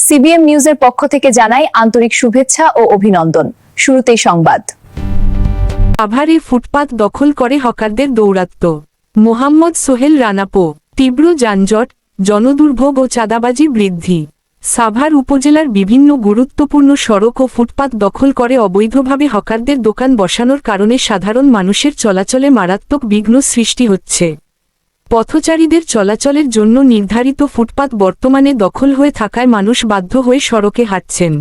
CBM নিউজের পক্ষ থেকে জানাই আন্তরিক শুভেচ্ছা ও অভিনন্দন। শুরুতেই সংবাদ। সাভারে ফুটপাত দখল করে হকারদের দৌরাত্ম্য। মোহাম্মদ সোহেল রানাপো। তীব্র যানজট, জনদুর্ভোগ ও চাঁদাবাজি বৃদ্ধি। সাভার উপজেলার বিভিন্ন গুরুত্বপূর্ণ সড়ক ও ফুটপাত দখল করে অবৈধভাবে হকারদের দোকান বসানোর কারণে সাধারণ মানুষের চলাচলে মারাত্মক বিঘ্ন সৃষ্টি হচ্ছে। পথচারীদের চলাচলের জন্য নির্ধারিত ফুটপাত বর্তমানে দখল হয়ে থাকায় মানুষ বাধ্য হয়ে সড়কে হাঁটছেন।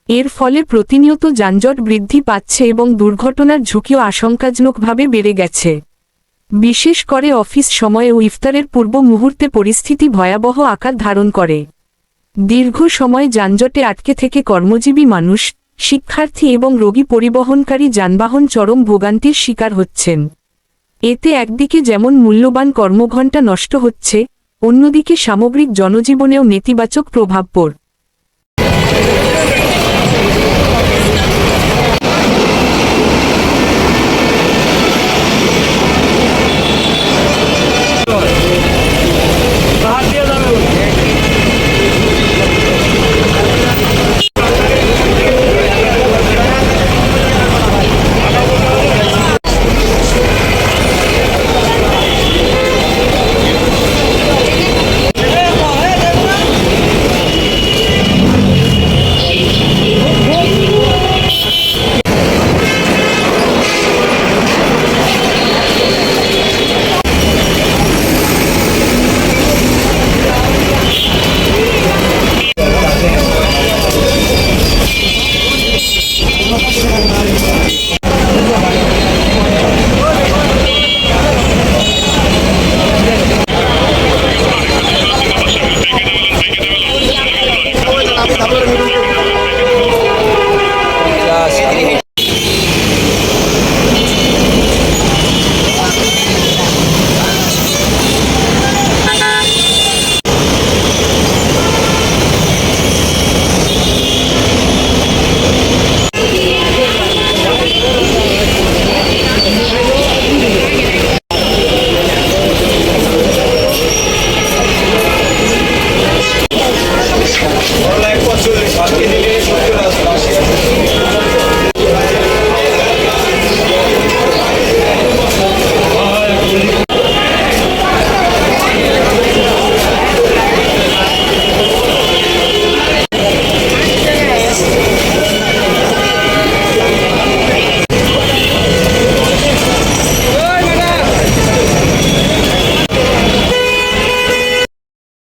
এর ফলে প্রতিনিয়ত যানজট বৃদ্ধি পাচ্ছে এবং দুর্ঘটনার ঝুঁকিও আশঙ্কাজনকভাবে বেড়ে গেছে। বিশেষ করে অফিস সময়ে ও ইফতারের পূর্ব মুহূর্তে পরিস্থিতি ভয়াবহ আকার ধারণ করে। দীর্ঘ সময় যানজটে আটকে থেকে কর্মজীবী মানুষ, শিক্ষার্থী এবং রোগী পরিবহনকারী যানবাহন চরম ভোগান্তির শিকার হচ্ছেন। এতে একদিকে যেমন মূল্যবান কর্মঘণ্টা নষ্ট হচ্ছে, অন্যদিকে সামগ্রিক জনজীবনেও নেতিবাচক প্রভাব পড়ছে।